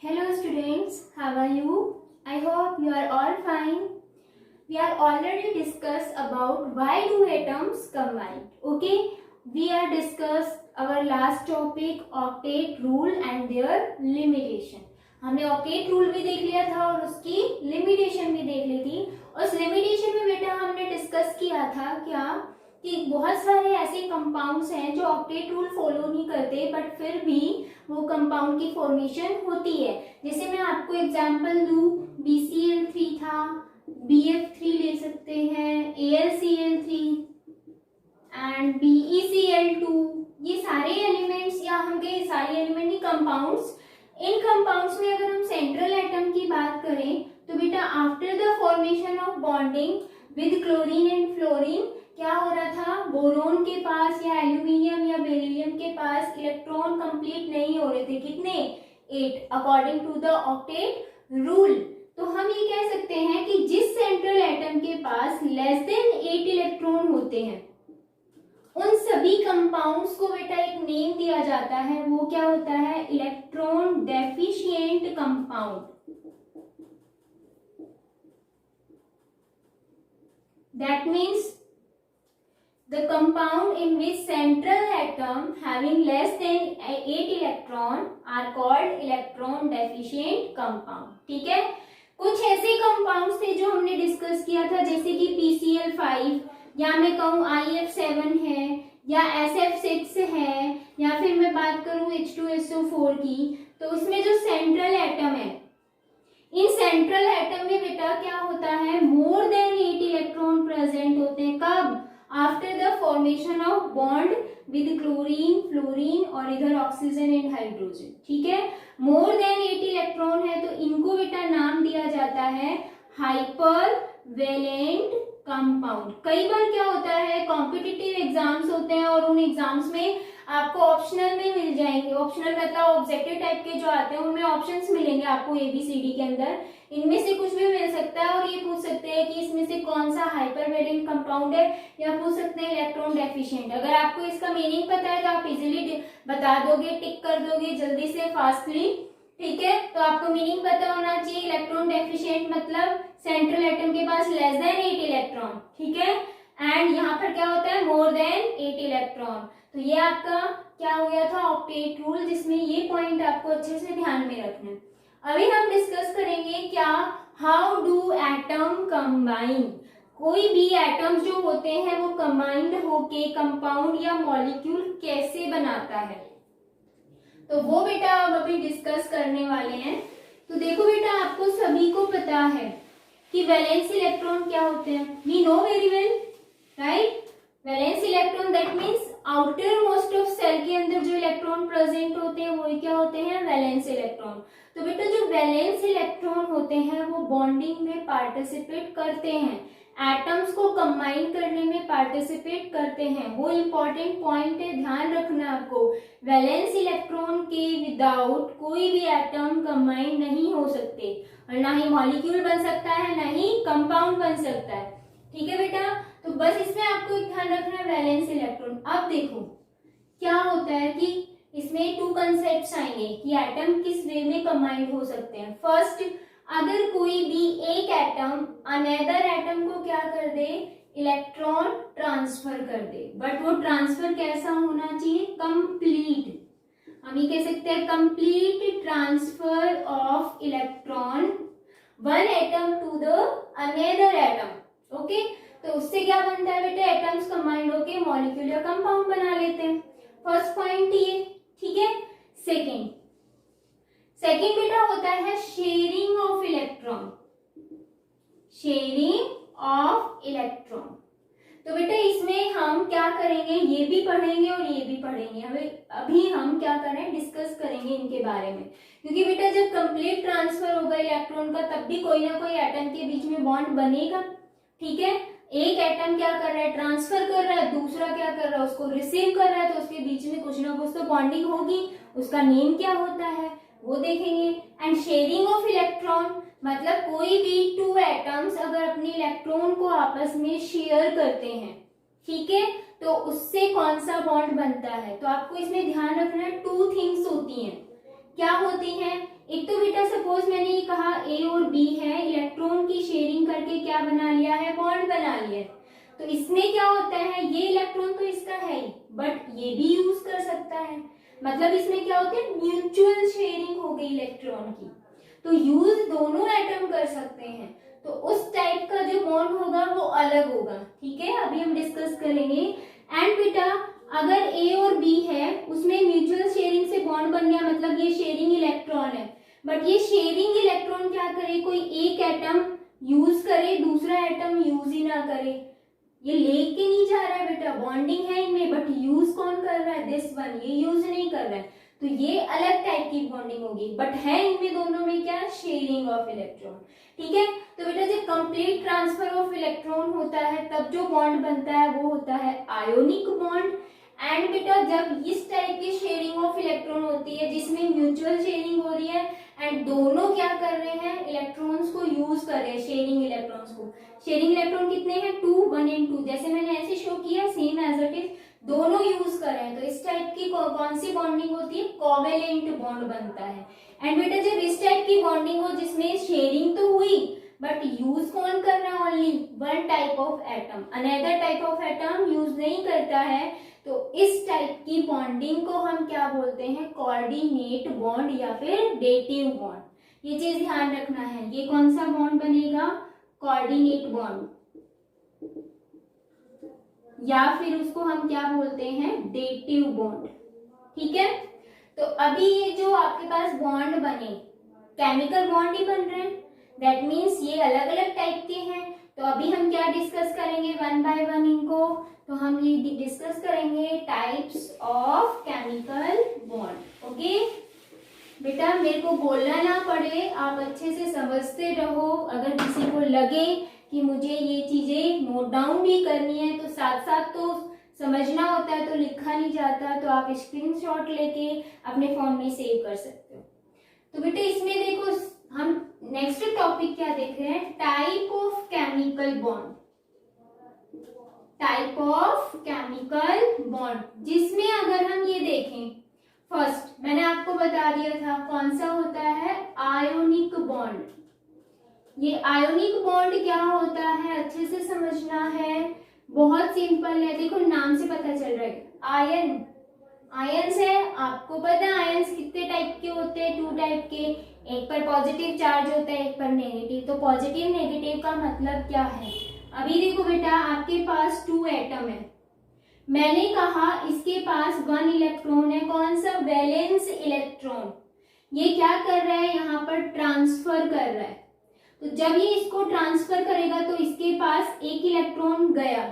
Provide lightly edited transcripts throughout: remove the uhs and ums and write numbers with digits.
Hello students, how are you? I hope you are all fine. We are already discussed about why do atoms combine. Okay, we are discussed our last topic octet rule and their limitation. हमने octet rule भी देख लिया था और उसकी limitation भी देख ली थी। उस लिमिटेशन में बेटा हमने डिस्कस किया था क्या कि बहुत सारे ऐसे कंपाउंड्स हैं जो ऑक्टेट रूल फॉलो नहीं करते बट फिर भी वो कंपाउंड की फॉर्मेशन होती है। जैसे मैं आपको एग्जांपल दूं, BCl3 था, BF3 ले सकते हैं, AlCl3 एंड BeCl2। ये सारे एलिमेंट्स या हम कहें सारे एलिमेंट नहीं कंपाउंड्स, इन कंपाउंड्स में अगर हम सेंट्रल एटम की बात करें तो बेटा after the formation of bonding with chlorine and fluorine क्या हो रहा था, बोरोन के पास या एल्यूमिनियम या बेरिलियम के पास इलेक्ट्रॉन कंप्लीट नहीं हो रहे थे। कितने? 8 according to the octet rule. तो हम ये कह सकते हैं कि जिस सेंट्रल एटम के पास लेस देन 8 इलेक्ट्रॉन होते हैं उन सभी कंपाउंड्स को बेटा एक नेम दिया जाता है, वो क्या होता है, electron deficient compound. That means the compound in which central atom having less than 8 electron are called electron deficient compound। ठीक है, कुछ ऐसे कंपाउंड्स थे जो हमने डिस्कस किया था जैसे कि PCl5 या मैं कहूँ IF7 है या SF6 है या फिर मैं बात करूँ H2SO4 की, तो उसमें जो सेंट्रल एटम है, इन सेंट्रल एटम में बेटा क्या होता है, मोर देन 8 इलेक्ट्रॉन प्रेजेंट होते हैं। कब? After the formation of bond with chlorine, fluorine और इधर ऑक्सीजन एंड हाइड्रोजन। ठीक है, मोर देन 8 इलेक्ट्रॉन है तो इनको बेटा नाम दिया जाता है हाइपर वैलेंट कंपाउंड। कई बार क्या होता है, कॉम्पिटिटिव एग्जाम्स होते हैं और उन एग्जाम्स में आपको ऑप्शनल में मिल जाएंगे, ऑप्शनल मतलब ऑब्जेक्टिव टाइप के जो आते हैं उनमें ऑप्शंस मिलेंगे आपको ABCD के अंदर, इनमें से कुछ भी मिल सकता है और ये पूछ सकते हैं कि इसमें से कौन सा हाइपरवैलेंट कंपाउंड है या पूछ सकते हैं इलेक्ट्रॉन डेफिशिएंट। अगर आपको इसका मीनिंग पता है तो आप इजीली बता दोगे, टिक कर दोगे जल्दी से फास्टली। ठीक है, तो आपको मीनिंग पता होना चाहिए। इलेक्ट्रॉन डेफिशिएंट मतलब सेंट्रल एटम के पास लेस देन 8 इलेक्ट्रॉन। ठीक है, एंड यहाँ पर क्या होता है, मोर देन 8 इलेक्ट्रॉन। तो ये आपका क्या हो गया था, ऑक्टेट रूल, जिसमें ये पॉइंट आपको अच्छे से ध्यान में रखना है। अभी हम डिस्कस करेंगे क्या, हाउ डू एटम कंबाइन। कोई भी एटम्स जो होते हैं वो कंबाइंड होके कंपाउंड या मॉलिक्यूल कैसे बनाता है, तो वो बेटा अब अभी डिस्कस करने वाले हैं। तो देखो बेटा, आपको सभी को पता है कि वैलेंस इलेक्ट्रॉन क्या होते हैं, we know very well, right. Valence electron that means outermost of shell के अंदर जो इलेक्ट्रॉन प्रेजेंट होते हैं वो क्या होते हैं, वैलेंस इलेक्ट्रॉन। तो बेटा जो वैलेंस इलेक्ट्रॉन होते हैं वो बॉन्डिंग में पार्टिसिपेट करते हैं, एटम्स को कंबाइन करने में पार्टिसिपेट करते हैं। वो इंपॉर्टेंट पॉइंट है, ध्यान रखना आपको। वैलेंस इलेक्ट्रॉन के विदाउट कोई भी एटम कंबाइन नहीं हो सकते और ना ही मॉलिक्यूल बन सकता है ना ही कंपाउंड बन सकता है। ठीक है बेटा, तो बस इसमें आपको ध्यान रखना है वैलेंस इलेक्ट्रॉन। अब देखो क्या होता है कि इसमें 2 कंसेप्ट्स आएंगे कि एटम किस वे में कंबाइंड हो सकते हैं। फर्स्ट, अगर कोई भी एक एटम अनदर एटम को क्या कर दे, इलेक्ट्रॉन ट्रांसफर कर दे, बट वो ट्रांसफर कैसा होना चाहिए, कंप्लीट। हम ये कह सकते हैं complete transfer of electron one atom to the another atom. Okay, तो उससे क्या बनता है बेटा, एटम्स कंबाइंड होके मॉलिक्यूल या कंपाउंड बना लेते हैं। फर्स्ट पॉइंट ये, ठीक है। सेकेंड बेटा होता है sharing of electron, sharing of electron. तो बेटा इसमें हम क्या करेंगे, ये भी पढ़ेंगे और ये भी पढ़ेंगे। अभी हम क्या करें, डिस्कस करेंगे इनके बारे में, क्योंकि बेटा जब कंप्लीट ट्रांसफर होगा इलेक्ट्रॉन का तब भी कोई ना कोई एटम के बीच में बॉन्ड बनेगा। ठीक है, एक एटम क्या कर रहा है, ट्रांसफर कर रहा है, दूसरा क्या कर रहा है, उसको रिसीव कर रहा है, तो उसके बीच में कुछ ना कुछ तो बॉन्डिंग होगी। उसका नेम क्या होता है वो देखेंगे। एंड शेयरिंग ऑफ इलेक्ट्रॉन मतलब कोई भी 2 एटम्स अगर अपने इलेक्ट्रॉन को आपस में शेयर करते हैं, ठीक है, तो उससे कौन सा बॉन्ड बनता है। तो आपको इसमें ध्यान रखना है 2 थिंग्स होती हैं। क्या होती हैं, एक तो बेटा सपोज मैंने ये कहा ए और बी है, इलेक्ट्रॉन की शेयरिंग करके क्या बना लिया है, बॉन्ड बना लिया है। तो इसमें क्या होता है, ये इलेक्ट्रॉन तो इसका है ही, बट ये भी यूज कर सकता है। मतलब इसमें क्या होता है, म्यूचुअल शेयरिंग हो गई इलेक्ट्रॉन की, तो यूज दोनों एटम कर सकते हैं। तो उस टाइप का जो बॉन्ड होगा वो अलग होगा, ठीक है, अभी हम डिस्कस करेंगे। एंड बेटा अगर ए और बी है, उसमें म्यूचुअल शेयरिंग से बॉन्ड बन गया, मतलब ये शेयरिंग इलेक्ट्रॉन है, बट ये शेयरिंग इलेक्ट्रॉन क्या करे, कोई एक एटम यूज करे, दूसरा एटम यूज ही ना करे, ये लेके नहीं जा रहा है बेटा, बॉन्डिंग है इनमें, बट यूज कौन कर रहा है, दिस वन, ये यूज नहीं कर रहा है, तो ये अलग टाइप की बॉन्डिंग होगी, बट है इनमें दोनों में क्या, शेयरिंग ऑफ इलेक्ट्रॉन, ठीक है। तो बेटा जब कंप्लीट ट्रांसफर ऑफ इलेक्ट्रॉन होता है तब जो बॉन्ड बनता है वो होता है आयोनिक बॉन्ड। एंड बेटा जब इस टाइप की शेयरिंग ऑफ इलेक्ट्रॉन होती है जिसमें म्यूचुअल शेयरिंग हो रही है एंड दोनों क्या कर रहे हैं, इलेक्ट्रॉन्स को यूज कर रहे हैं, शेयरिंग इलेक्ट्रॉन्स को। शेयरिंग इलेक्ट्रॉन कितने हैं, 2 1 and 2, जैसे मैंने ऐसे शो किया, सेम एज इट इज, दोनों यूज कर रहे हैं। तो इस टाइप की कौन सी बॉन्डिंग होती है, कोवेलेंट बॉन्ड बनता है। एंड बेटा जब इस टाइप की बॉन्डिंग हो जिसमें शेयरिंग तो हुई बट यूज कौन कर रहा है, only one type of atom, another type of atom use नहीं करता है, तो इस टाइप की बॉन्डिंग को हम क्या बोलते हैं, कोऑर्डिनेट बॉन्ड या फिर डेटिव बॉन्ड। ये चीज ध्यान रखना है, ये कौन सा बॉन्ड बनेगा, कोऑर्डिनेट बॉन्ड, या फिर उसको हम क्या बोलते हैं, डेटिव बॉन्ड, ठीक है। तो अभी ये जो आपके पास बॉन्ड बने, केमिकल बॉन्ड ही बन रहे हैं, दैट मीन्स ये अलग अलग टाइप के हैं। तो अभी हम क्या डिस्कस करेंगे, वन बाय वन इनको, तो हम ये डिस्कस करेंगे types of chemical bond. Okay बेटा, मेरे को बोलना ना पड़े, आप अच्छे से समझते रहो। अगर किसी को लगे कि मुझे ये चीजें नोट डाउन भी करनी है तो साथ साथ तो समझना होता है, तो लिखा नहीं जाता, तो आप स्क्रीनशॉट लेके अपने फोन में सेव कर सकते हो। तो बेटा इसमें देखो हम नेक्स्ट टॉपिक क्या देख रहे हैं, type of chemical bond, type of chemical bond, जिसमें अगर हम ये देखें, फर्स्ट मैंने आपको बता दिया था कौन सा होता है, आयोनिक बॉन्ड। ये आयोनिक बॉन्ड क्या होता है, अच्छे से समझना है, बहुत सिंपल है, देखो नाम से पता चल रहा है, आयन, आयंस है, आपको पता है आयंस कितने टाइप के होते हैं, 2 टाइप के, एक पर पॉजिटिव चार्ज होता है, एक पर नेगेटिव। तो पॉजिटिव नेगेटिव का मतलब क्या है, अभी देखो बेटा आपके पास 2 एटम है, मैंने कहा इसके पास 1 इलेक्ट्रॉन है, कौन सा, वैलेंस इलेक्ट्रॉन, ये क्या कर रहा है, यहाँ पर ट्रांसफर कर रहा है। तो जब ये इसको ट्रांसफर करेगा तो इसके पास 1 इलेक्ट्रॉन गया,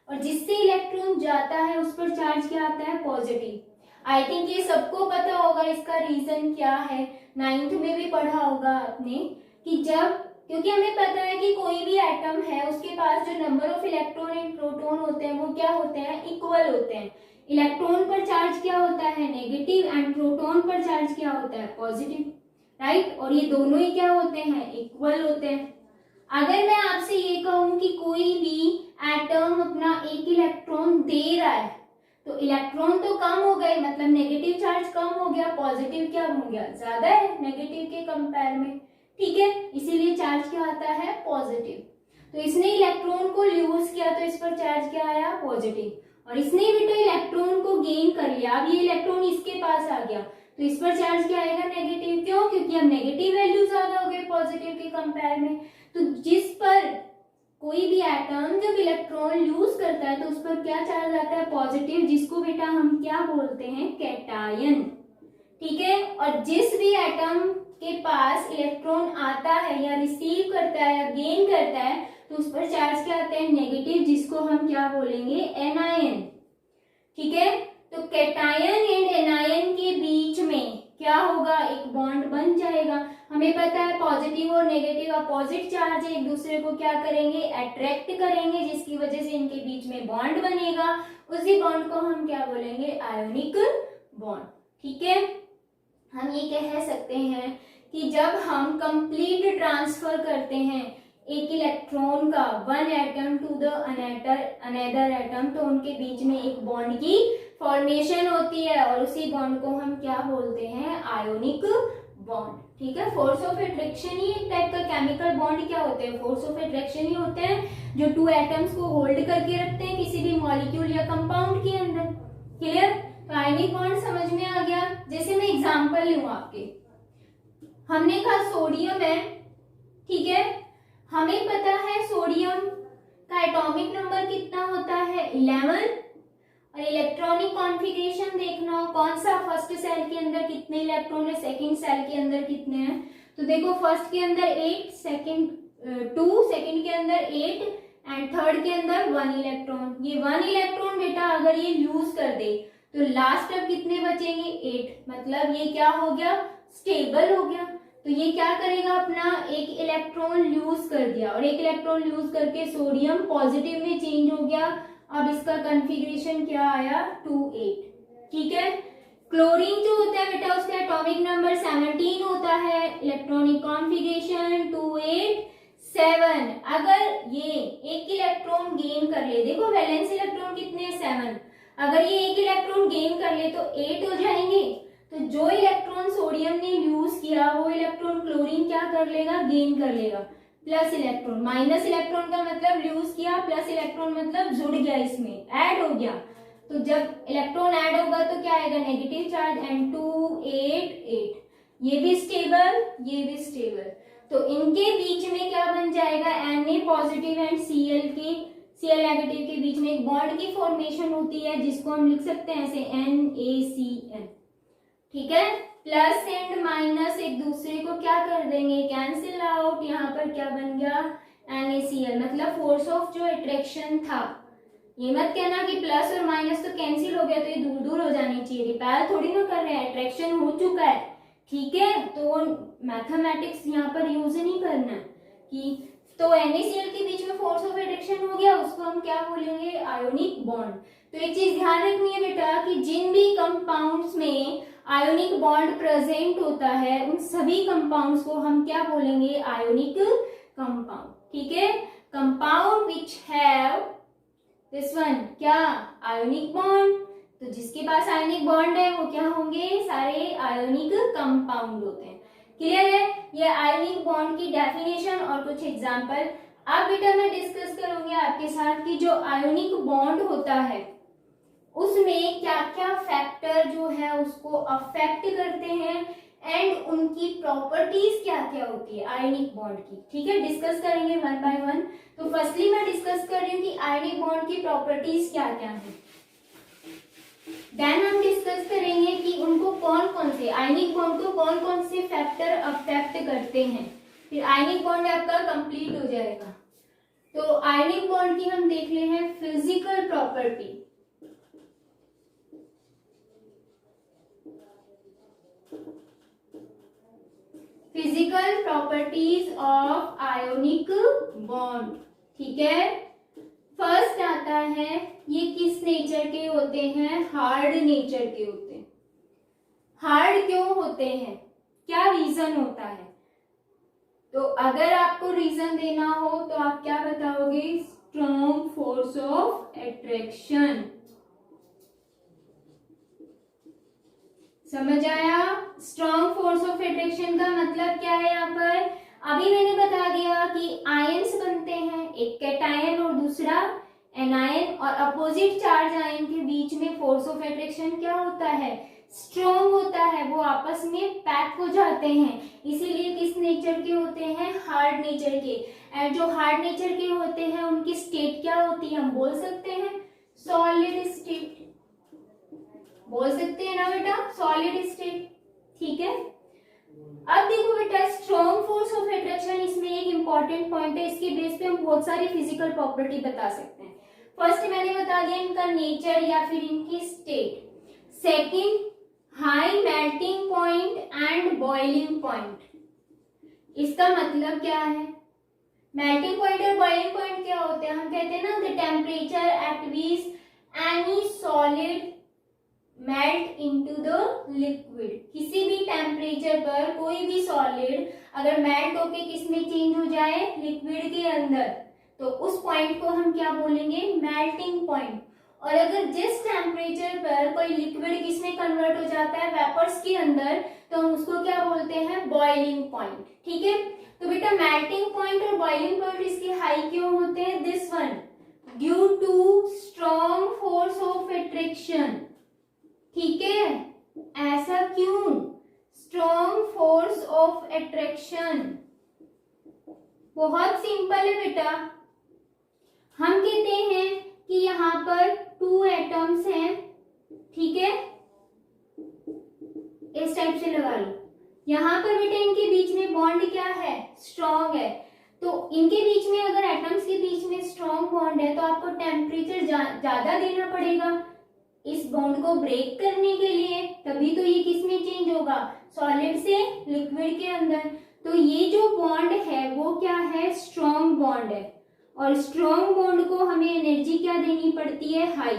और जिससे इलेक्ट्रॉन जाता है उस पर चार्ज क्या आता है, पॉजिटिव। आई थिंक ये सबको पता होगा इसका रीजन क्या है, 9th में भी पढ़ा होगा आपने, कि जब, क्योंकि हमें पता है कि कोई भी एटम है उसके पास जो number of electron and proton होते हैं वो क्या होते हैं, इक्वल होते हैं। इलेक्ट्रॉन पर चार्ज क्या होता है, नेगेटिव, एंड प्रोटॉन पर चार्ज क्या होता है, पॉजिटिव, राइट। और ये दोनों ही क्या होते हैं, इक्वल होते हैं। अगर मैं आपसे ये कहूं कि कोई भी एटम अपना 1 इलेक्ट्रॉन दे रहा है, तो इलेक्ट्रॉन तो कम हो गए, मतलब नेगेटिव चार्ज कम हो गया, पॉजिटिव क्या हो गया, ज्यादा है नेगेटिव के कंपेयर में, ठीक है, इसीलिए चार्ज क्या आता है, पॉजिटिव। तो इसने इलेक्ट्रॉन को लूज किया तो इस पर चार्ज क्या आया, पॉजिटिव, और इसने बेटा इलेक्ट्रॉन को गेन कर लिया, अब ये इलेक्ट्रॉन इसके पास आ गया तो इस पर चार्ज क्या आएगा, नेगेटिव, क्यों, क्योंकि अब नेगेटिव वैल्यू ज्यादा हो गई पॉजिटिव के कंपेयर में। तो जिस पर कोई भी एटम जब इलेक्ट्रॉन लूज करता है तो उस पर क्या चार्ज आता है, पॉजिटिव, जिसको बेटा हम क्या बोलते हैं, कैटायन, ठीक है। और जिस भी एटम के पास इलेक्ट्रॉन आता है या रिसीव करता है या गेन करता है तो उस पर चार्ज क्या आता है, नेगेटिव, जिसको हम क्या बोलेंगे, एनायन, ठीक है। तो कैटायन एंड एनायन के बीच में क्या होगा, एक बॉन्ड बन जाएगा। हमें पता है पॉजिटिव और नेगेटिव अपोजिट चार्ज एक दूसरे को क्या करेंगे, अट्रैक्ट करेंगे, जिसकी वजह से इनके बीच में बॉन्ड बनेगा, उसी बॉन्ड को हम क्या बोलेंगे, आयोनिक बॉन्ड, ठीक है। हम ये कह सकते हैं कि जब हम कंप्लीट ट्रांसफर करते हैं एक इलेक्ट्रॉन का 1 atom to the another atom, तो उनके बीच में एक बॉन्ड की फॉर्मेशन होती है, और उसी बॉन्ड को हम क्या बोलते हैं, आयोनिक बॉन्ड। ठीक है, फोर्स ऑफ अट्रैक्शन ही एक टाइप का केमिकल बॉन्ड क्या होते हैं, फोर्स ऑफ अट्रैक्शन ही होते हैं जो टू एटम्स को होल्ड करके रखते हैं किसी भी मॉलिक्यूल या कंपाउंड के अंदर। क्लियर? तो आयनिक बॉन्ड समझ में आ गया। जैसे मैं एग्जांपल लूं आपके, हमने कहा सोडियम है, ठीक है, हमें पता है सोडियम का एटॉमिक नंबर कितना होता है 11, और इलेक्ट्रॉनिक कॉन्फ़िगरेशन देखना हो कौन सा, फर्स्ट सेल के अंदर कितने इलेक्ट्रॉन है, सेकंड सेल के अंदर कितने हैं। तो देखो फर्स्ट के अंदर 8, सेकंड 2, सेकंड के अंदर 8 एंड थर्ड के अंदर 1 इलेक्ट्रॉन। ये 1 इलेक्ट्रॉन बेटा अगर ये लूज कर दे तो लास्ट अब कितने बचेंगे 8, मतलब ये क्या हो गया, स्टेबल हो गया। तो ये क्या करेगा, अपना एक इलेक्ट्रॉन लूज कर दिया, और एक इलेक्ट्रॉन लूज करके सोडियम पॉजिटिव में चेंज हो गया। अब इसका कॉन्फ़िगरेशन क्या आया 2, 8। ठीक है, क्लोरीन जो होता है बेटा उसका एटॉमिक नंबर 17 होता है, इलेक्ट्रॉनिक कॉन्फ़िगरेशन 2, 8, 7। अगर ये एक इलेक्ट्रॉन गेन कर ले, देखो वैलेंस इलेक्ट्रॉन कितने हैं 7, अगर ये एक इलेक्ट्रॉन गेन कर ले तो 8 हो जाएंगे। तो जो इलेक्ट्रॉन सोडियम ने यूज किया वो इलेक्ट्रॉन क्लोरीन क्या कर लेगा, गेन कर लेगा, प्लस इलेक्ट्रॉन। माइनस इलेक्ट्रॉन का मतलब यूज किया, प्लस इलेक्ट्रॉन मतलब जुड़ गया, इसमें ऐड हो गया। तो जब इलेक्ट्रॉन ऐड होगा तो क्या आएगा, नेगेटिव चार्ज, एंड 2, 8, 8। ये भी स्टेबल, ये भी स्टेबल। तो इनके बीच में क्या बन जाएगा, Na positive and Cl negative के बीच में एक बॉन्ड की फॉर्मेशन होती है जिसको हम लिख सकते हैं ऐसे NaCl। ठीक है, प्लस एंड माइनस एक दूसरे को क्या कर देंगे, कैंसिल आउट। यहाँ पर क्या बन गया NaCl, मतलब फोर्स ऑफ जो अट्रैक्शन था, ये मत कहना कि प्लस और माइनस तो कैंसिल हो गया तो ये दूर दूर हो जानी चाहिए, रिपेल थोड़ी ना कर रहे हैं, अट्रैक्शन हो चुका है। ठीक है, तो मैथमेटिक्स यहाँ पर यूज नहीं करना कि तो NaCl के बीच में फोर्स ऑफ अट्रैक्शन हो गया, उसको हम क्या बोलेंगे, आयोनिक बॉन्ड। तो एक चीज ध्यान रखनी है बेटा कि जिन भी कंपाउंड्स में आयोनिक बॉन्ड प्रेजेंट होता है उन सभी कंपाउंड्स को हम क्या बोलेंगे, आयोनिक कंपाउंड। ठीक है, compound which have this one, क्या, आयोनिक बॉन्ड। तो जिसके पास आयोनिक बॉन्ड है वो क्या होंगे, सारे आयोनिक कंपाउंड होते हैं। क्लियर है, ये आयोनिक बॉन्ड की डेफिनेशन और कुछ एग्जांपल। अब बेटा मैं डिस्कस करूंगी आपके साथ कि जो आयोनिक बॉन्ड होता है उसमें क्या क्या फैक्टर जो है उसको अफेक्ट करते हैं एंड उनकी प्रॉपर्टीज क्या क्या होती है आयोनिक बॉन्ड की। ठीक है, डिस्कस करेंगे वन बाय वन। तो फर्स्टली मैं डिस्कस कर रही हूँ कि आयोनिक बॉन्ड की प्रॉपर्टीज क्या क्या है, देन हम डिस्कस करेंगे कि उनको कौन कौन से आयनिक बॉन्ड को कौन कौन से फैक्टर अफेक्ट करते हैं, फिर आयनिक बॉन्ड आपका कंप्लीट हो जाएगा। तो आयनिक बॉन्ड की हम देख ले हैं physical property. Physical properties of ionic bond. ठीक है, फर्स्ट आता है ये किस नेचर के होते हैं, हार्ड नेचर के होते हैं। हार्ड क्यों होते हैं, क्या रीजन होता है, तो अगर आपको रीजन देना हो तो आप क्या बताओगे, स्ट्रॉन्ग फोर्स ऑफ अट्रैक्शन। समझ आया, स्ट्रॉन्ग फोर्स ऑफ अट्रैक्शन का मतलब क्या है। यहाँ पर अभी मैंने बता दिया कि आयंस बनते हैं, एक कैटायन और दूसरा एनायन, और अपोजिट चार्ज आयन के बीच में फोर्स ऑफ अट्रैक्शन क्या होता है, स्ट्रॉन्ग होता है, वो आपस में पैक हो जाते हैं। इसीलिए किस नेचर के होते हैं, हार्ड नेचर के। एंड जो हार्ड नेचर के होते हैं उनकी स्टेट क्या होती है, हम बोल सकते हैं सॉलिड स्टेट, बोल सकते हैं ना बेटा, सॉलिड स्टेट। ठीक है, अब देखो बेटा स्ट्रॉन्ग फोर्स ऑफ अट्रैक्शन, इसमें एक इंपॉर्टेंट पॉइंट है, इसके बेस पे हम बहुत सारी फिजिकल प्रॉपर्टी बता सकते हैं। फर्स्ट मैंने बता दिया इनका नेचर या फिर इनकी state. Second, high melting point and boiling point. इसका मतलब क्या है, मेल्टिंग पॉइंट और बॉइलिंग पॉइंट क्या होते हैं, हम कहते हैं ना the temperature at which any solid melt into the liquid. किसी भी टेम्परेचर पर कोई भी सॉलिड अगर मेल्ट होके किस में चेंज हो जाए, लिक्विड के अंदर, तो उस पॉइंट को हम क्या बोलेंगे, मेल्टिंग पॉइंट। और अगर जिस टेम्परेचर पर कोई लिक्विड किसमें कन्वर्ट हो जाता है, वेपर्स के अंदर, तो हम उसको क्या बोलते हैं, बॉइलिंग पॉइंट। ठीक है, तो बेटा मेल्टिंग पॉइंट और बॉइलिंग पॉइंट इसके हाई क्यों होते हैं, this one due to strong force of attraction. ठीक है, ऐसा क्यों, स्ट्रॉन्ग फोर्स ऑफ अट्रैक्शन। बहुत सिंपल है बेटा, हम कहते हैं कि यहाँ पर 2 एटम्स हैं। ठीक है, इस टाइप से लगा लो, यहाँ पर बेटा इनके बीच में बॉन्ड क्या है, स्ट्रॉन्ग है। तो इनके बीच में अगर एटम्स के बीच में स्ट्रॉन्ग बॉन्ड है तो आपको टेम्परेचर ज्यादा देना पड़ेगा इस बॉन्ड को ब्रेक करने के लिए, तभी तो ये किस में चेंज होगा, सॉलिड से लिक्विड के अंदर। तो ये जो बॉन्ड है वो क्या है, स्ट्रॉन्ग बॉन्ड है, और स्ट्रॉन्ग बॉन्ड को हमें एनर्जी क्या देनी पड़ती है, high,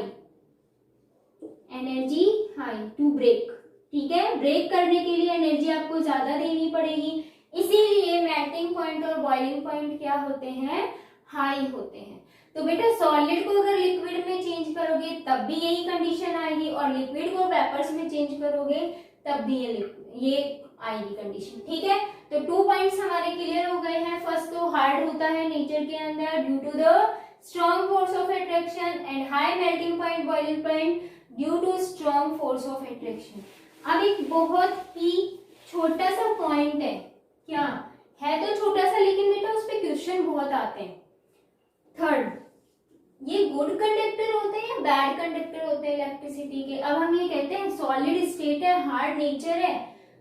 energy high to break. ठीक है, ब्रेक करने के लिए एनर्जी आपको ज्यादा देनी पड़ेगी, इसीलिए मेल्टिंग पॉइंट और बॉइलिंग पॉइंट क्या होते हैं, हाई होते हैं। तो बेटा सॉलिड को अगर लिक्विड में चेंज करोगे तब भी यही कंडीशन आएगी, और लिक्विड को वेपर्स में चेंज करोगे तब भी ये आएगी कंडीशन। ठीक है, तो 2 पॉइंट्स हमारे क्लियर हो गए हैं। फर्स्ट तो हार्ड होता है नेचर के अंदर due to the strong force of attraction, and high melting point, boiling point due to strong force of attraction. अब एक बहुत ही छोटा सा पॉइंट है, क्या है तो छोटा सा, लेकिन बेटा उस पर क्वेश्चन बहुत आते हैं। थर्ड, ये गुड कंडक्टर होते हैं या बैड कंडक्टर होते हैं इलेक्ट्रिसिटी के। अब हम ये कहते हैं सॉलिड स्टेट है, हार्ड नेचर है,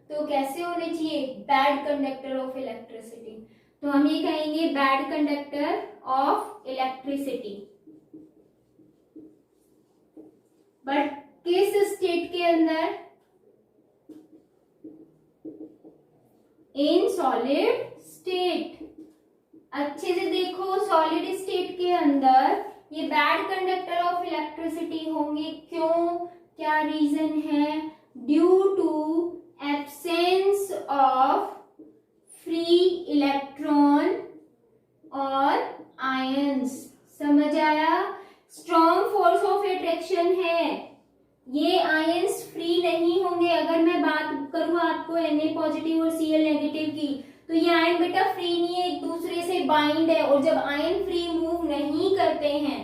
तो कैसे होने चाहिए, बैड कंडक्टर ऑफ इलेक्ट्रिसिटी। तो हम ये कहेंगे bad conductor of electricity. But किस स्टेट के अंदर, इन सॉलिड स्टेट। अच्छे से देखो, सॉलिड स्टेट के अंदर ये बैड कंडक्टर ऑफ इलेक्ट्रिसिटी होंगे। क्यों, क्या रीजन है, due to absence of free electron और आयंस। समझ आया, स्ट्रॉन्ग फोर्स ऑफ अट्रैक्शन है, ये आयंस फ्री नहीं होंगे। अगर मैं बात करूं आपको Na पॉजिटिव और Cl नेगेटिव की, तो ये आयन बेटा फ्री नहीं है, एक दूसरे से बाइंड है, और जब आयन फ्री मूव नहीं करते हैं,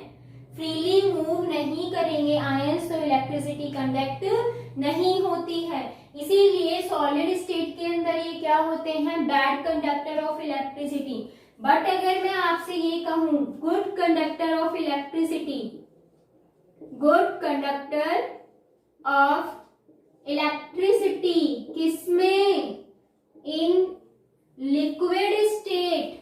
फ्रीली मूव नहीं करेंगे आयंस, तो इलेक्ट्रिसिटी कंडक्ट नहीं होती है। इसीलिए सॉलिड स्टेट के अंदर ये क्या होते हैं, bad conductor of electricity. But अगर मैं आपसे ये कहूं good conductor of electricity, good conductor of electricity किसमें, इन लिक्विड स्टेट।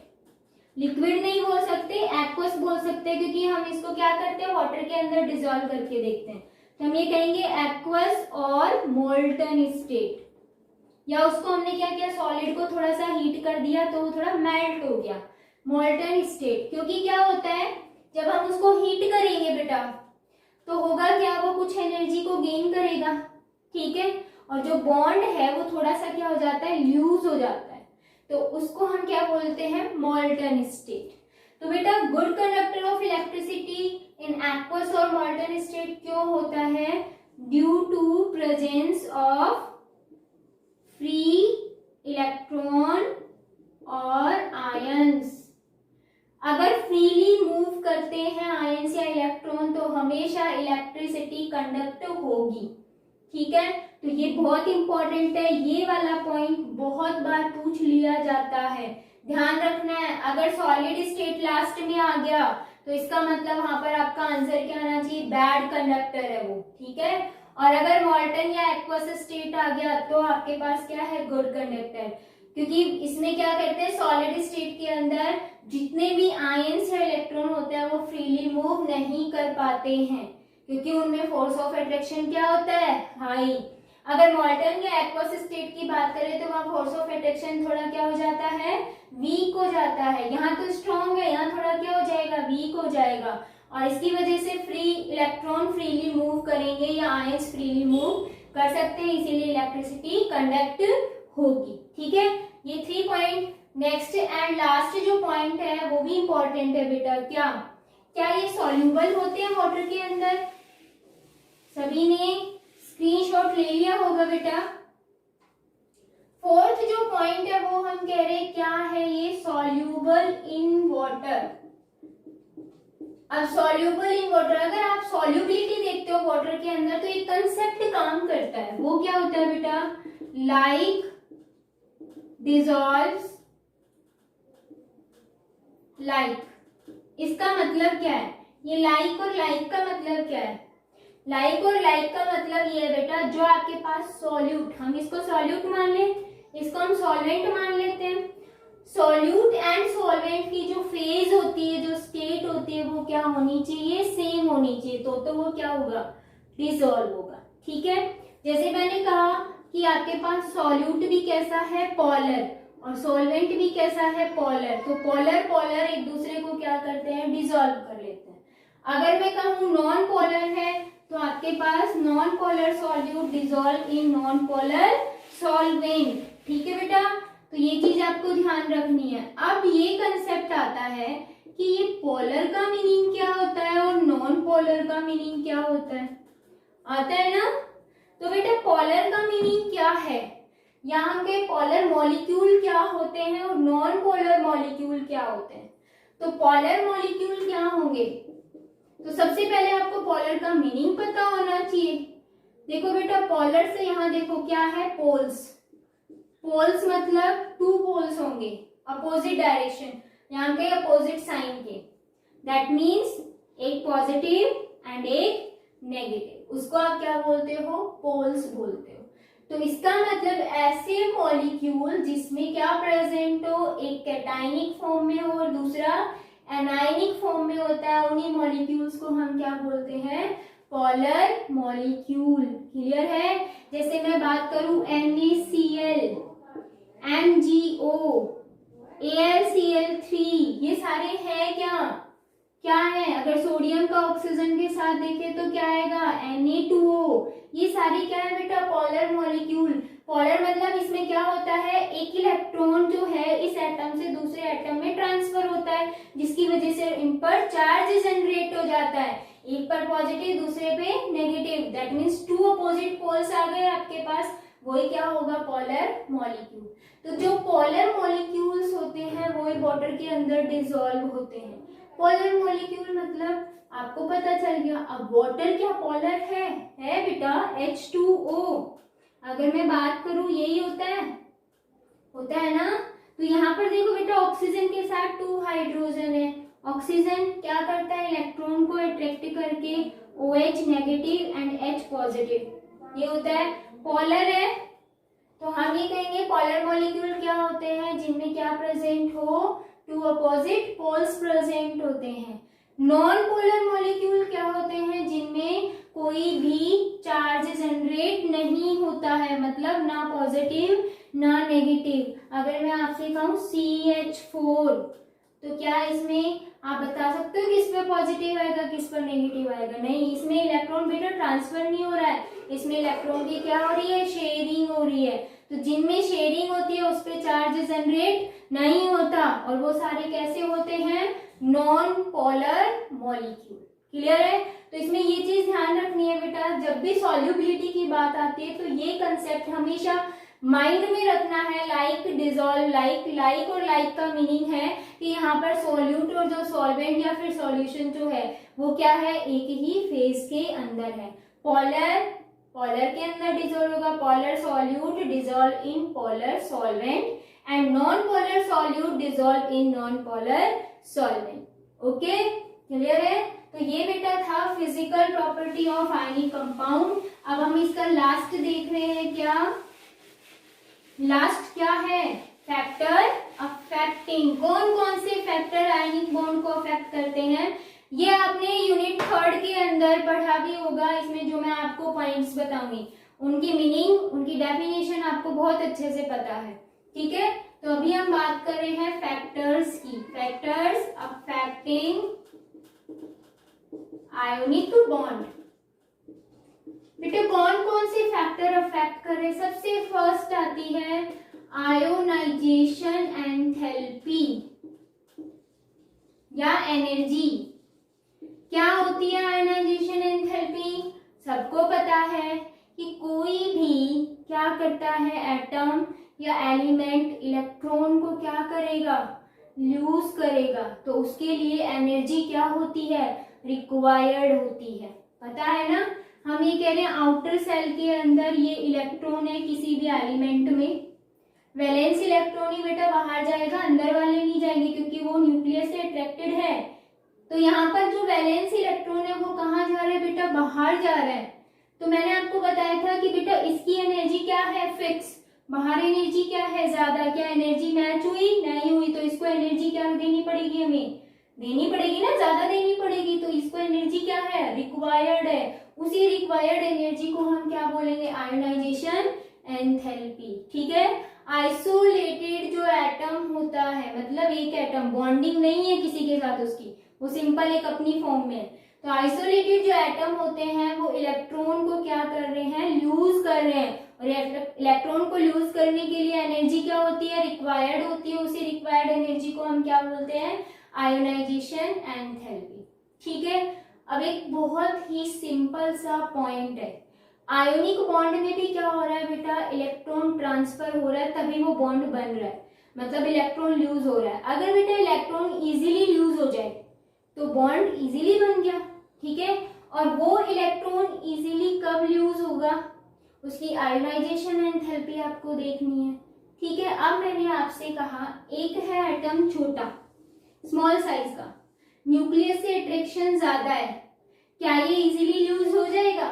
लिक्विड नहीं बोल सकते, एक्वस बोल सकते, क्योंकि हम इसको क्या करते हैं, वाटर के अंदर डिसॉल्व करके देखते हैं। तो हम ये कहेंगे एक्वस और मोल्टन स्टेट, या उसको हमने क्या किया, सॉलिड को थोड़ा सा हीट कर दिया तो वो थोड़ा मेल्ट हो गया, मोल्टन स्टेट। क्योंकि क्या होता है, जब हम उसको हीट करेंगे बेटा तो होगा क्या, वो कुछ एनर्जी को गेन करेगा। ठीक है, और जो बॉन्ड है वो थोड़ा सा क्या हो जाता है, लूज हो जाता है, तो उसको हम क्या बोलते हैं, मोल्टन स्टेट। तो बेटा good conductor of electricity in aqueous और मोल्टन स्टेट क्यों होता है, due to presence of free electron और आयंस। अगर फ्रीली मूव करते हैं आयंस या इलेक्ट्रॉन तो हमेशा इलेक्ट्रिसिटी कंडक्ट होगी। ठीक है, तो ये बहुत इंपॉर्टेंट है, ये वाला पॉइंट बहुत बार पूछ लिया जाता है, ध्यान रखना है। अगर सॉलिड स्टेट लास्ट में आ गया तो इसका मतलब वहां पर आपका आंसर क्या आना चाहिए, बैड कंडक्टर है वो। ठीक है, और अगर मोल्टन या एक्वस स्टेट आ गया तो आपके पास क्या है, गुड कंडक्टर, क्योंकि इसमें क्या करते हैं, सॉलिड स्टेट के अंदर जितने भी आयंस या इलेक्ट्रॉन होते हैं वो फ्रीली मूव नहीं कर पाते हैं, क्योंकि उनमें फोर्स ऑफ अट्रैक्शन क्या होता है, हाई। अगर मोल्टन या एक्वस स्टेट की बात करें तो वहां फोर्स ऑफ अट्रैक्शन थोड़ा क्या हो जाता है, वीक हो जाता है। यहाँ तो स्ट्रॉन्ग है, यहाँ थोड़ा क्या हो जाएगा, वीक हो जाएगा, और इसकी वजह से फ्री इलेक्ट्रॉन फ्रीली मूव करेंगे या आयंस फ्रीली मूव कर सकते हैं, इसीलिए इलेक्ट्रिसिटी कंडक्ट होगी। ठीक है, ये 3 पॉइंट। नेक्स्ट एंड लास्ट जो पॉइंट है वो भी इंपॉर्टेंट है बेटा, क्या क्या ये सॉल्यूबल होते हैं वाटर के अंदर, सभी ने स्क्रीनशॉट ले लिया होगा बेटा। फोर्थ जो पॉइंट है वो हम कह रहे हैं क्या है, ये सॉल्यूबल इन वाटर। अब सॉल्यूबल इन वाटर, अगर आप सॉल्युबिलिटी देखते हो वाटर के अंदर तो एक कंसेप्ट काम करता है, वो क्या होता है बेटा, लाइक डिसॉल्व्स लाइक। इसका मतलब क्या है, ये लाइक और लाइक का मतलब क्या है, लाइक और लाइक का मतलब ये है बेटा, जो आपके पास सॉल्यूट, हम इसको सॉल्यूट मान लें, इसको हम सॉल्वेंट मान लेते हैं। सॉल्यूट एंड सॉल्वेंट की जो फेज होती है, जो स्टेट होती है, वो क्या होनी चाहिए, सेम होनी चाहिए, तो वो क्या होगा, डिसॉल्व होगा। ठीक है, जैसे मैंने कहा कि आपके पास सॉल्यूट भी कैसा है, पोलर, और सॉल्वेंट भी कैसा है, पोलर। तो पोलर पोलर एक दूसरे को क्या करते हैं, डिसॉल्व कर लेते हैं। अगर मैं कहूँ नॉन पोलर है तो आपके पास non polar solute dissolve in non polar solvent. ठीक है बेटा, तो ये चीज आपको ध्यान रखनी है। अब ये कंसेप्ट आता है कि ये पोलर का मीनिंग क्या होता है और नॉन पोलर का मीनिंग क्या होता है, आता है ना। तो बेटा पोलर का मीनिंग क्या है, यहाँ के पोलर मॉलिक्यूल क्या होते हैं और नॉन पोलर मॉलिक्यूल क्या होते हैं। तो पोलर मॉलिक्यूल क्या होंगे, तो सबसे पहले आपको पोलर का मीनिंग पता होना चाहिए। देखो बेटा पोलर से यहाँ देखो क्या है, पोल्स। पोल्स मतलब टू पोल्स होंगे अपोजिट डायरेक्शन, यहाँ के अपोजिट साइन के। दैट मीन्स एक पॉजिटिव एंड एक नेगेटिव, उसको आप क्या बोलते हो, पोल्स बोलते हो। तो इसका मतलब ऐसे मॉलिक्यूल जिसमें क्या प्रेजेंट हो, एक कैटाइनिक फॉर्म में हो और दूसरा एनायनिक फॉर्म में होता है, उन्हीं मॉलिक्यूल्स को हम क्या बोलते हैं, पोलर मॉलिक्यूल। क्लियर है। जैसे मैं बात करूं NaCl, MgO, AlCl3, ये सारे हैं क्या है, अगर सोडियम का ऑक्सीजन के साथ देखें तो क्या आएगा, Na2O। ये सारे क्या है बेटा, पोलर मॉलिक्यूल। पोलर मतलब इसमें क्या होता है, एक इलेक्ट्रॉन जो है इस एटम से दूसरे एटम में ट्रांसफर होता है, जिसकी वजह से इन पर चार्ज जनरेट हो जाता है, एक पर पॉजिटिव दूसरे पे negative. That means two opposite poles आ गए आपके पास, वही क्या होगा, पोलर मॉलिक्यूल। तो जो पोलर मॉलिक्यूल्स होते हैं वो वाटर के अंदर डिसॉल्व होते हैं। पोलर मॉलिक्यूल मतलब आपको पता चल गया। अब वाटर क्या पोलर है बेटा, H2O। अगर मैं बात करूं यही होता है ना। तो यहाँ पर देखो बेटा ऑक्सीजन के साथ 2 हाइड्रोजन है, ऑक्सीजन क्या करता है, इलेक्ट्रॉन को अट्रैक्ट करके OH negative and H positive, ये होता है, पोलर है। तो हम ये कहेंगे पोलर मॉलिक्यूल क्या होते हैं, जिनमें क्या प्रेजेंट हो, 2 अपोजिट पोल्स प्रेजेंट होते हैं। नॉन पोलर मॉलिक्यूल क्या होते हैं, जिनमें कोई भी चार्ज जनरेट नहीं होता है, मतलब ना पॉजिटिव ना नेगेटिव। अगर मैं आपसे कहूँ CH4, तो क्या इसमें आप बता सकते हो किस पे पॉजिटिव आएगा किस पर नेगेटिव आएगा, नहीं, इसमें इलेक्ट्रॉन बेटा ट्रांसफर नहीं हो रहा है, इसमें इलेक्ट्रॉन की क्या हो रही है, शेयरिंग हो रही है। तो जिनमें शेयरिंग होती है उस पे चार्ज जनरेट नहीं होता, और वो सारे कैसे होते हैं, नॉन पोलर मॉलिक्यूल। क्लियर है। तो इसमें ये चीज ध्यान रखनी है बेटा, जब भी सॉल्युबिलिटी की बात आती है तो ये कंसेप्ट हमेशा माइंड में रखना है। लाइक डिसॉल्व लाइक और लाइक का मीनिंग है कि यहाँ पर सॉल्यूट और जो सॉल्वेंट या फिर सॉल्यूशन जो है वो क्या है, एक ही फेज के अंदर है। पोलर के अंदर डिसॉल्व होगा, polar solute dissolve in polar solvent, and non polar solute dissolve in non polar solvent. Okay, clear है। तो ये बेटा था physical property of ionic compound. अब हम इसका लास्ट देख रहे हैं, लास्ट क्या है, फैक्टर अफेक्टिंग। कौन कौन से फैक्टर आयनिक बॉन्ड को अफेक्ट करते हैं, ये आपने यूनिट 3 के अंदर पढ़ा भी होगा। इसमें जो मैं आपको पॉइंट्स बताऊंगी उनकी मीनिंग, उनकी डेफिनेशन आपको बहुत अच्छे से पता है। ठीक है, तो अभी हम बात कर रहे हैं फैक्टर्स की, फैक्टर्स अफेक्टिंग आयोनिक बॉन्ड। बेटे कौन कौन से फैक्टर अफेक्ट कर रहे हैं, सबसे फर्स्ट आती है आयोनाइजेशन एंथैल्पी या एनर्जी। क्या होती है आयोनाइजेशन एंथैल्पी, सबको पता है कि कोई भी क्या करता है, एटम या एलिमेंट इलेक्ट्रॉन को क्या करेगा, लूज करेगा, तो उसके लिए एनर्जी क्या होती है, रिक्वायर्ड होती है। पता है ना, हम ये कह रहे हैं आउटर सेल के अंदर ये इलेक्ट्रॉन है किसी भी एलिमेंट में, वैलेंस इलेक्ट्रॉन ही बेटा बाहर जाएगा, अंदर वाले नहीं जाएंगे क्योंकि वो न्यूक्लियस से अट्रैक्टेड है। तो यहाँ पर जो वैलेंस इलेक्ट्रॉन है वो कहाँ जा रहा है बेटा, बाहर जा रहा है। तो मैंने आपको बताया था कि बेटा इसकी एनर्जी क्या है, फिक्स, बाहर एनर्जी क्या है, ज्यादा। क्या एनर्जी मैच हुई, नहीं हुई, तो इसको एनर्जी क्या देनी पड़ेगी, हमें देनी पड़ेगी ना, ज्यादा देनी पड़ेगी। तो इसको एनर्जी क्या है, रिक्वायर्ड है। उसी रिक्वायर्ड एनर्जी को हम क्या बोलेंगे, आयोनाइजेशन एंथैल्पी। ठीक है, आइसोलेटेड जो एटम होता है, मतलब एक एटम, बॉन्डिंग नहीं है किसी के साथ उसकी, वो सिंपल एक अपनी फॉर्म में है। तो आइसोलेटेड जो एटम होते हैं वो इलेक्ट्रॉन को क्या कर रहे हैं, लूज कर रहे हैं। और इलेक्ट्रॉन को लूज करने के लिए एनर्जी क्या होती है, रिक्वायर्ड होती है। उसी रिक्वायर्ड एनर्जी को हम क्या बोलते हैं, आयोनाइजेशन एंथैल्पी। ठीक है, अब एक बहुत ही सिंपल सा पॉइंट है, आयोनिक बॉन्ड में भी क्या हो रहा है बेटा, इलेक्ट्रॉन ट्रांसफर हो रहा है, तभी वो बॉन्ड बन रहा है, मतलब इलेक्ट्रॉन लूज हो रहा है। अगर बेटा इलेक्ट्रॉन इजीली लूज हो जाए तो बॉन्ड इजीली बन गया। ठीक है, और वो इलेक्ट्रॉन इजीली कब लूज होगा, उसकी आयोनाइजेशन एंथैल्पी आपको देखनी है। ठीक है, अब मैंने आपसे कहा एक है एटम छोटा, स्मॉल साइज का, न्यूक्लियस से अट्रैक्शन ज्यादा है, क्या ये इजीली लूज हो जाएगा?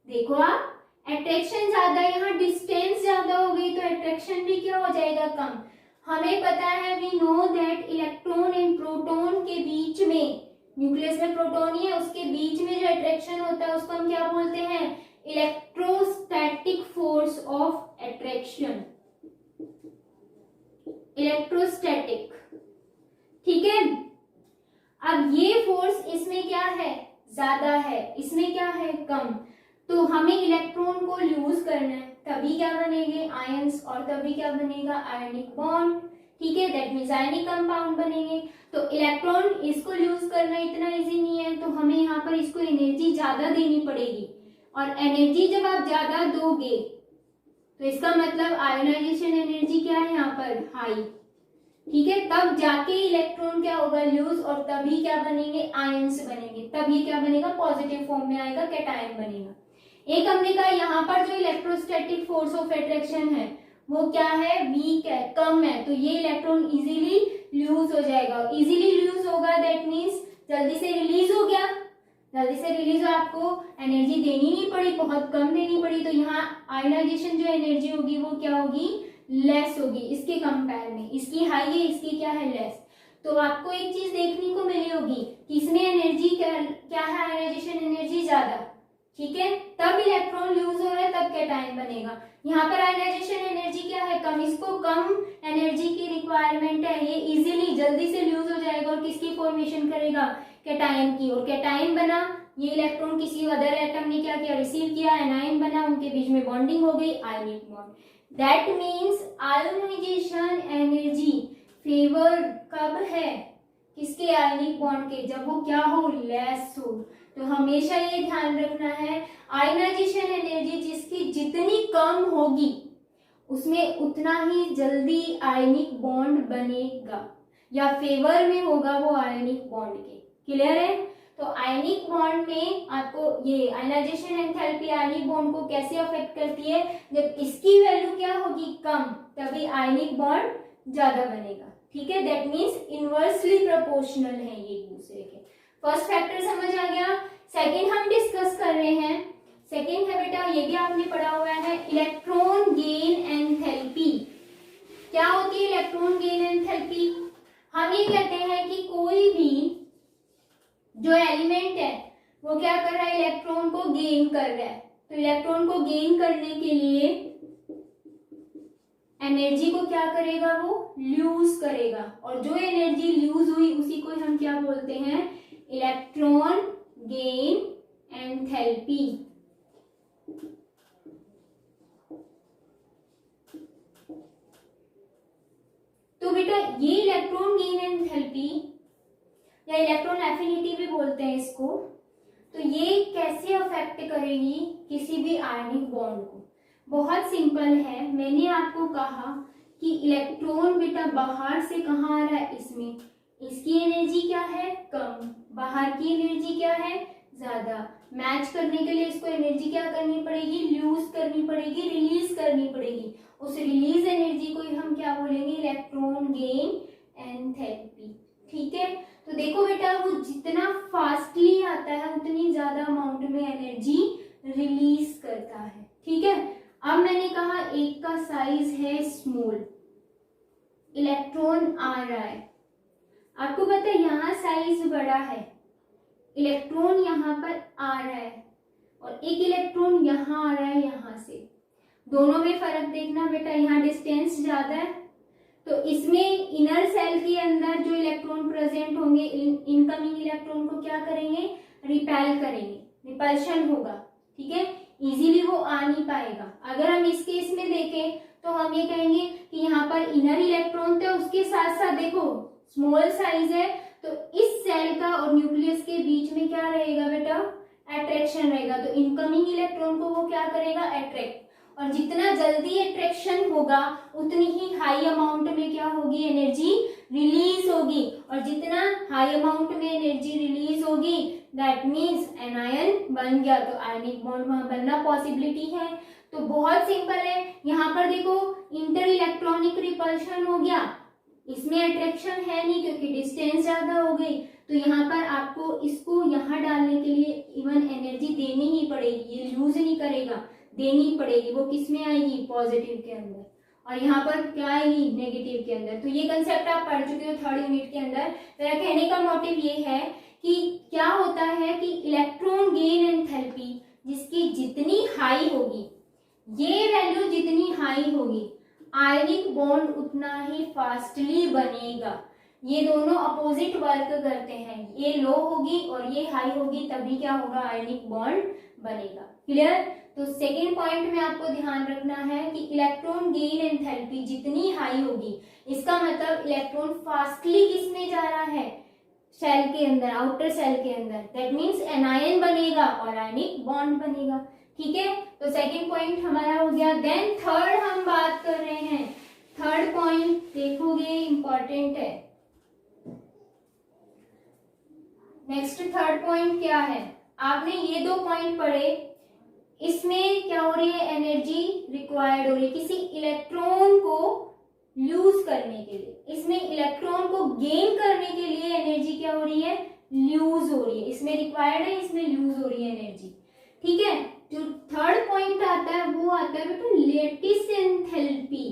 देखो आप, अट्रैक्शन ज्यादा, यहाँ डिस्टेंस ज्यादा हो गई तो अट्रैक्शन भी क्या हो जाएगा, कम। हमें पता है, we know that electron and proton के बीच में, न्यूक्लियस में प्रोटॉन ही है, उसके बीच में जो अट्रैक्शन होता है उसको हम क्या बोलते हैं, electrostatic force of attraction, electrostatic. ठीक है, अब ये फोर्स इसमें क्या है, ज्यादा है, इसमें क्या है, कम। तो हमें इलेक्ट्रॉन को लूज करना है, तभी क्या बनेंगे, आयंस, और तभी क्या बनेगा, आयनिक बॉन्ड। ठीक है, दैट मींस आयनिक कंपाउंड बनेंगे। तो इलेक्ट्रॉन इसको लूज करना इतना इजी नहीं है, तो हमें यहाँ पर इसको एनर्जी ज्यादा देनी पड़ेगी, और एनर्जी जब आप ज्यादा दोगे तो इसका मतलब आयोनाइजेशन एनर्जी क्या है यहाँ पर, हाई। ठीक है, तब जाके इलेक्ट्रॉन क्या होगा, लूज, और तभी क्या बनेंगे, आयंस बनेंगे, तब ये क्या बनेगा, पॉजिटिव फॉर्म में आएगा, कैटायन बनेगा। एक हमने कहा यहाँ पर जो इलेक्ट्रोस्टैटिक फोर्स ऑफ अट्रैक्शन है वो क्या है, वीक है, कम है, तो ये इलेक्ट्रॉन इजीली लूज हो जाएगा। इजीली लूज होगा दैट मीन्स जल्दी से रिलीज हो गया, जल्दी से रिलीज हो, आपको एनर्जी देनी नहीं पड़ी, बहुत कम देनी पड़ी, तो यहाँ आयोनाइजेशन जो एनर्जी होगी वो क्या होगी, लेस होगी इसके कंपेयर में। इसकी हाई है, इसकी क्या है, लेस। तो आपको एक चीज देखने को मिली होगी कि इसमें एनर्जी क्या है, आयोनाइजेशन एनर्जी ज्यादा। ठीक है, तब इलेक्ट्रॉन लूज हो रहा है, तब कैटायन बनेगा। यहाँ पर आयोनाइजेशन एनर्जी क्या है, कम, इसको कम एनर्जी की रिक्वायरमेंट है, ये इजीली जल्दी से लूज हो जाएगा, और किसकी फॉर्मेशन करेगा, कैटायन की। और कैटायन बना, ये इलेक्ट्रॉन किसी अदर एटम ने क्या किया, रिसीव किया, एनायन बना, उनके बीच में बॉन्डिंग हो गई, ionic bond. That means ionization energy favour कब है, किसके, आयनिक बॉन्ड के, जब वो क्या हो, लेस हो। तो हमेशा ये ध्यान रखना है, आयोनाइजेशन एनर्जी जिसकी जितनी कम होगी उसमें उतना ही जल्दी आयनिक बॉन्ड बनेगा, या फेवर में होगा वो आयनिक बॉन्ड के। क्लियर है? तो आयनिक बॉन्ड में आपको ये आयोनाइजेशन एंथैल्पी आयनिक बॉन्ड को कैसे अफेक्ट करती है, जब इसकी वैल्यू क्या होगी, कम, तभी आयनिक बॉन्ड ज्यादा बनेगा। ठीक है, दैट मीन्स इनवर्सली प्रोपोर्शनल है ये एक दूसरे के। फर्स्ट फैक्टर समझ आ गया। सेकंड हम डिस्कस कर रहे हैं, सेकंड है बेटा, ये भी आपने पढ़ा हुआ है, इलेक्ट्रॉन गेन एंथैल्पी। क्या होती है इलेक्ट्रॉन गेन एंथैल्पी? हम ये कहते हैं कि कोई भी जो एलिमेंट है वो क्या कर रहा है, इलेक्ट्रॉन को गेन कर रहा है। तो इलेक्ट्रॉन को गेन करने के लिए एनर्जी को क्या करेगा, वो लूज करेगा, और जो एनर्जी लूज हुई उसी को हम क्या बोलते हैं, इलेक्ट्रॉन गेन एंथैल्पी। तो बेटा ये इलेक्ट्रॉन गेन एंथैल्पी या इलेक्ट्रॉन एफिनिटी भी बोलते हैं इसको, तो ये कैसे अफेक्ट करेगी किसी भी आयनिक बॉन्ड को? बहुत सिंपल है। मैंने आपको कहा कि इलेक्ट्रॉन बेटा बाहर से कहाँ आ रहा है, इसमें, इसकी एनर्जी क्या है, कम, बाहर की एनर्जी क्या है, ज्यादा। मैच करने के लिए इसको एनर्जी क्या करनी पड़ेगी, लूज करनी पड़ेगी, रिलीज करनी पड़ेगी। उस रिलीज एनर्जी को ही हम क्या बोलेंगे, इलेक्ट्रॉन गेन एंथैल्पी। ठीक है, तो देखो बेटा वो जितना फास्टली आता है उतनी ज्यादा अमाउंट में एनर्जी रिलीज करता है। ठीक है, अब मैंने कहा एक का साइज है स्मॉल, इलेक्ट्रॉन आ रहा है, आपको पता है यहाँ साइज बड़ा है, इलेक्ट्रॉन यहाँ पर आ रहा है और एक इलेक्ट्रॉन यहाँ आ रहा है, यहाँ से। दोनों में फर्क देखना बेटा, यहाँ डिस्टेंस ज्यादा है तो इसमें इनर सेल के अंदर जो इलेक्ट्रॉन प्रेजेंट होंगे इनकमिंग इलेक्ट्रॉन को क्या करेंगे, रिपेल करेंगे, रिपल्शन होगा। ठीक है, इजीली वो आ नहीं पाएगा। अगर हम इस केस में देखें तो हम ये कहेंगे कि यहाँ पर इनर इलेक्ट्रॉन थे, उसके साथ साथ देखो स्मॉल साइज है तो इस सेल का और न्यूक्लियस के बीच में क्या रहेगा बेटा, अट्रैक्शन रहेगा। तो इनकमिंग इलेक्ट्रॉन को वो क्या करेगा, अट्रैक्ट, और जितना जल्दी अट्रैक्शन होगा उतनी ही हाई अमाउंट में क्या होगी, एनर्जी रिलीज होगी। और जितना हाई अमाउंट में एनर्जी रिलीज होगी दैट मीन्स एनायन बन गया, तो आयनिक बॉन्ड वहां बनना पॉसिबिलिटी है। तो बहुत सिंपल है, यहाँ पर देखो इंटर इलेक्ट्रॉनिक रिपल्शन हो गया, इसमें अट्रैक्शन है नहीं क्योंकि डिस्टेंस ज्यादा हो गई। तो यहाँ पर आपको इसको यहाँ डालने के लिए इवन एनर्जी देनी ही पड़ेगी, ये यूज नहीं करेगा, देनी पड़ेगी। वो किस में आएगी, पॉजिटिव के अंदर, और यहाँ पर क्या आएगी, नेगेटिव के अंदर। तो ये कंसेप्ट आप पढ़ चुके हो थर्ड यूनिट के अंदर। मेरा कहने का मोटिव ये है कि क्या होता है कि इलेक्ट्रॉन गेन एंथैल्पी जिसकी जितनी हाई होगी, ये वैल्यू जितनी हाई होगी, आयनिक बॉन्ड उतना ही फास्टली बनेगा। ये दोनों अपोजिट वर्क करते हैं, ये लो होगी और ये हाई होगी, तभी क्या होगा, आयनिक बॉन्ड बनेगा। क्लियर? तो सेकेंड पॉइंट में आपको ध्यान रखना है कि इलेक्ट्रॉन गेन एंथैल्पी जितनी हाई होगी, इसका मतलब इलेक्ट्रॉन फास्टली किसमें जा रहा है, सेल के अंदर, आउटर सेल के अंदर। दैट मीन्स एनायन बनेगा और आयनिक बॉन्ड बनेगा। ठीक है, तो सेकेंड पॉइंट हमारा हो गया। देन थर्ड हम बात कर रहे हैं, थर्ड पॉइंट देखोगे इंपॉर्टेंट है। नेक्स्ट थर्ड पॉइंट क्या है, आपने ये दो पॉइंट पढ़े, इसमें क्या हो रही है, एनर्जी रिक्वायर्ड हो रही है किसी इलेक्ट्रॉन को लूज करने के लिए। इसमें इलेक्ट्रॉन को गेन करने के लिए एनर्जी क्या हो रही है, लूज हो रही है। इसमें रिक्वायर्ड है, इसमें लूज हो रही है एनर्जी। ठीक है, जो थर्ड पॉइंट आता है वो आता है बेटा लेटिस एंथैल्पी।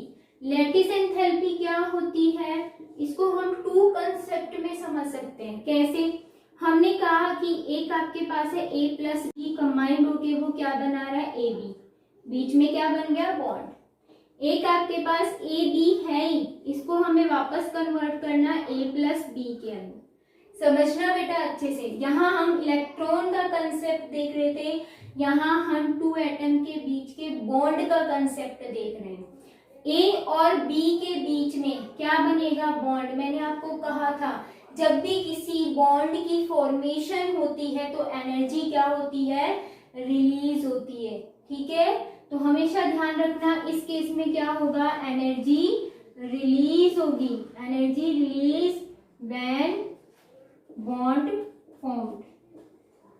लेटिस एंथैल्पी क्या होती है, इसको हम टू कंसेप्ट में समझ सकते हैं। कैसे, हमने कहा कि एक आपके पास है A प्लस बी कंबाइंड होके वो क्या बना रहा है, AB, बीच में क्या बन गया, बॉन्ड। एक आपके पास AB है ही, इसको हमें वापस कन्वर्ट करना A प्लस बी के अंदर। समझना बेटा अच्छे से, यहाँ हम इलेक्ट्रॉन का कंसेप्ट देख रहे थे, यहाँ हम टू एटम के बीच के बॉन्ड का कंसेप्ट देख रहे हैं। A और B के बीच में क्या बनेगा, बॉन्ड। मैंने आपको कहा था जब भी किसी बॉन्ड की फॉर्मेशन होती है तो एनर्जी क्या होती है, रिलीज होती है। ठीक है, तो हमेशा ध्यान रखना इस केस में क्या होगा, एनर्जी रिलीज होगी, energy release when bond formed.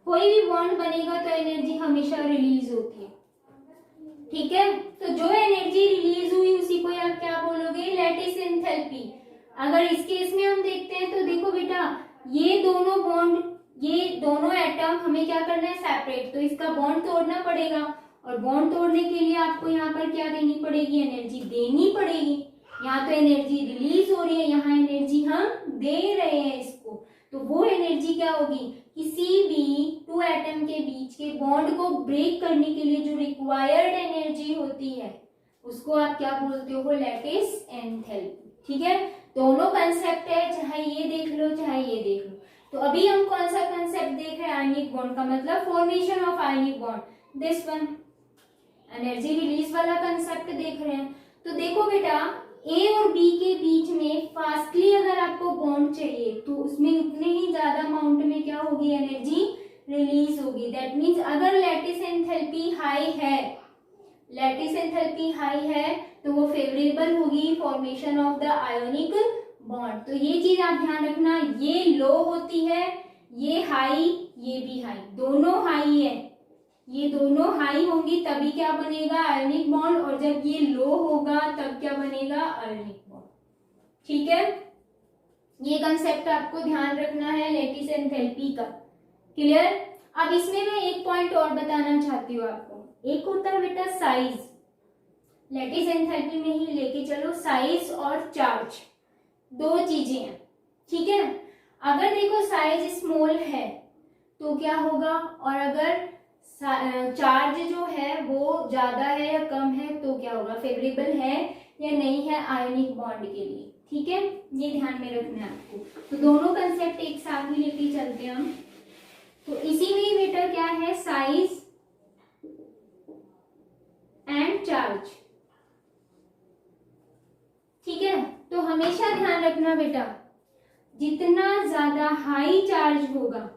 कोई भी बॉन्ड बनेगा तो एनर्जी हमेशा रिलीज होती है। ठीक है, तो जो एनर्जी रिलीज हुई उसी को आप क्या बोलोगे, लैटिस एंथैल्पी। अगर इस केस में हम देखते हैं तो देखो बेटा ये दोनों बॉन्ड, ये दोनों एटम हमें क्या करना है, सेपरेट, तो इसका बॉन्ड तोड़ना पड़ेगा। और बॉन्ड तोड़ने के लिए आपको यहाँ पर क्या देनी पड़ेगी, एनर्जी देनी पड़ेगी। यहाँ तो एनर्जी रिलीज हो रही है, यहाँ एनर्जी हम दे रहे हैं इसको, तो वो एनर्जी क्या होगी, किसी भी टू एटम के बीच के बॉन्ड को ब्रेक करने के लिए जो रिक्वायर्ड एनर्जी होती है उसको आप क्या बोलते हो, लैटिस एंथैल्पी। ठीक है, दोनों कंसेप्ट है, चाहे ये देख लो चाहे ये देख लो। तो अभी हम कौन सा कंसेप्ट देख रहे हैं, आयनिक बॉन्ड का मतलब formation of ionic bond, this one, energy release वाला कंसेप्ट देख रहे हैं। तो देखो बेटा A और B के बीच में फास्टली अगर आपको बॉन्ड चाहिए तो उसमें उतने ही ज्यादा अमाउंट में क्या होगी, एनर्जी रिलीज होगी। दैट मीन्स अगर लैटिस एंथैल्पी हाई है तो वो फेवरेबल होगी formation of the ionic bond. तो ये चीज आप ध्यान रखना, ये लो होती है, ये हाई, ये भी हाई, दोनों हाई है, ये दोनों हाई होंगी तभी क्या बनेगा आयोनिक बॉन्ड, और जब ये लो होगा तब क्या बनेगा आयोनिक बॉन्ड। ठीक है, ये कंसेप्ट आपको ध्यान रखना है लैटिस एंथैल्पी का। क्लियर। अब इसमें मैं एक पॉइंट और बताना चाहती हूँ आपको। एक होता है बेटा साइज, लैटिस एंथैल्पी में ही लेके चलो, साइज और चार्ज, दो चीजें हैं। ठीक है, अगर देखो साइज स्मॉल है तो क्या होगा, और अगर चार्ज जो है वो ज्यादा है या कम है तो क्या होगा, फेवरेबल है या नहीं है आयोनिक बॉन्ड के लिए। ठीक है, ये ध्यान में रखना है आपको। तो दोनों कंसेप्ट एक साथ ही लेके चलते हैं हम। तो इसी में बेटा क्या है, साइज एंड चार्ज। ठीक है, तो हमेशा ध्यान रखना बेटा, जितना ज्यादा हाई चार्ज होगा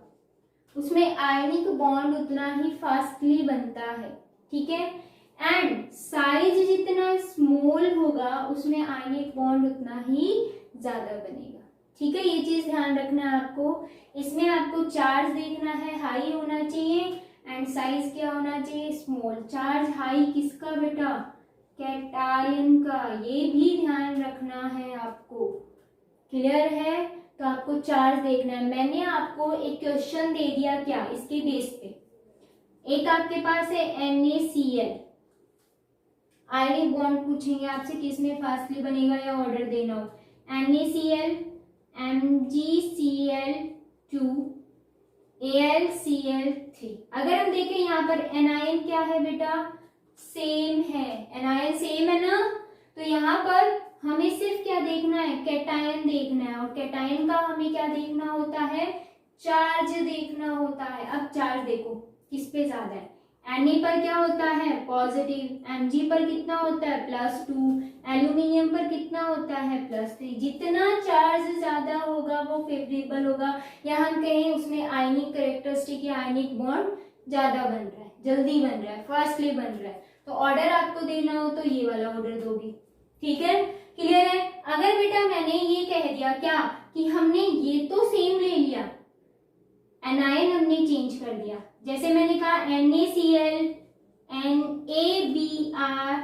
उसमें आयनिक बॉन्ड उतना ही फास्टली बनता है। ठीक है, एंड साइज जितना स्मॉल होगा उसमें आयनिक बॉन्ड उतना ही ज्यादा बनेगा। ठीक है, ये चीज ध्यान रखना है आपको। इसमें आपको चार्ज देखना है, हाई होना चाहिए, एंड साइज क्या होना चाहिए, स्मॉल। चार्ज हाई किसका बेटा, कैटायन का, ये भी ध्यान रखना है आपको। क्लियर है, तो आपको चार्ज देखना है। मैंने आपको एक क्वेश्चन दे दिया क्या इसके बेस पे, एक आपके पास है NaCl, आयनिक बॉन्ड पूछेंगे आपसे किसमें फास्टली बनेगा या ऑर्डर देना हो, NaCl, MgCl2, AlCl3। अगर हम देखें यहाँ पर एनायन क्या है बेटा, सेम है, एनायन सेम है ना, तो यहाँ पर हमें सिर्फ क्या देखना है, कैटायन देखना है, और कैटायन का हमें क्या देखना होता है, चार्ज देखना होता है। अब चार्ज देखो किस पे ज्यादा है, Na पर क्या होता है पॉजिटिव, Mg पर कितना होता है +2, एल्यूमिनियम पर कितना होता है +3। जितना चार्ज ज्यादा होगा वो फेवरेबल होगा, या हम कहें उसमें आयनिक कैरेक्टरिस्टिक या आयनिक बॉन्ड ज्यादा बन रहा है, जल्दी बन रहा है, फास्टली बन रहा है। तो ऑर्डर आपको देना हो तो ये वाला ऑर्डर दोगे। ठीक है, क्लियर है। अगर बेटा मैंने ये कह दिया क्या कि हमने ये तो सेम ले लिया, एनायन हमने चेंज कर दिया, जैसे मैंने कहा NaCl, NaBr,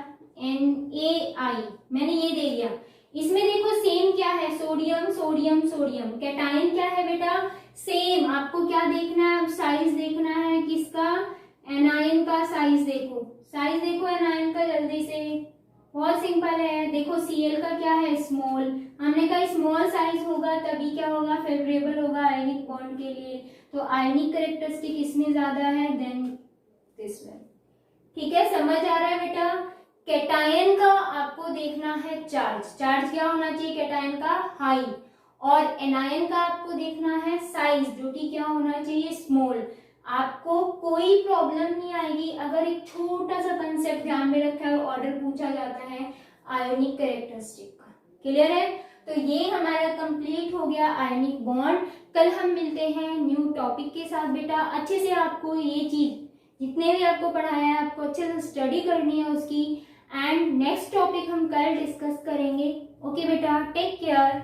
NaI, मैंने ये दे दिया। इसमें देखो सेम क्या है, सोडियम सोडियम सोडियम। कैटायन क्या है बेटा, सेम। आपको क्या देखना है, अब साइज देखना है किसका, एनायन का साइज देखो, साइज देखो एनायन का जल्दी से, बहुत सिंपल है। देखो Cl का क्या है, स्मॉल। हमने कहा स्मॉल साइज होगा तभी क्या होगा, फेवरेबल होगा आयनिक बॉन्ड के लिए। तो आयनिक कैरेक्टरिस्टिक इसमें ज्यादा है देन दिस वन। ठीक है, समझ आ रहा है बेटा। कैटायन का आपको देखना है चार्ज, चार्ज क्या होना चाहिए कैटायन का, हाई, और एनायन का आपको देखना है साइज, जो कि क्या होना चाहिए, स्मॉल। आपको कोई प्रॉब्लम नहीं आएगी अगर एक छोटा सा कंसेप्ट ध्यान में रखा है, ऑर्डर पूछा जाता है आयोनिक कैरेक्टरिस्टिक का। क्लियर है, तो ये हमारा कंप्लीट हो गया आयनिक बॉन्ड। कल हम मिलते हैं न्यू टॉपिक के साथ बेटा। अच्छे से आपको ये चीज जितने भी आपको पढ़ाया है आपको अच्छे से स्टडी करनी है उसकी, एंड नेक्स्ट टॉपिक हम कल डिस्कस करेंगे। ओके बेटा, टेक केयर।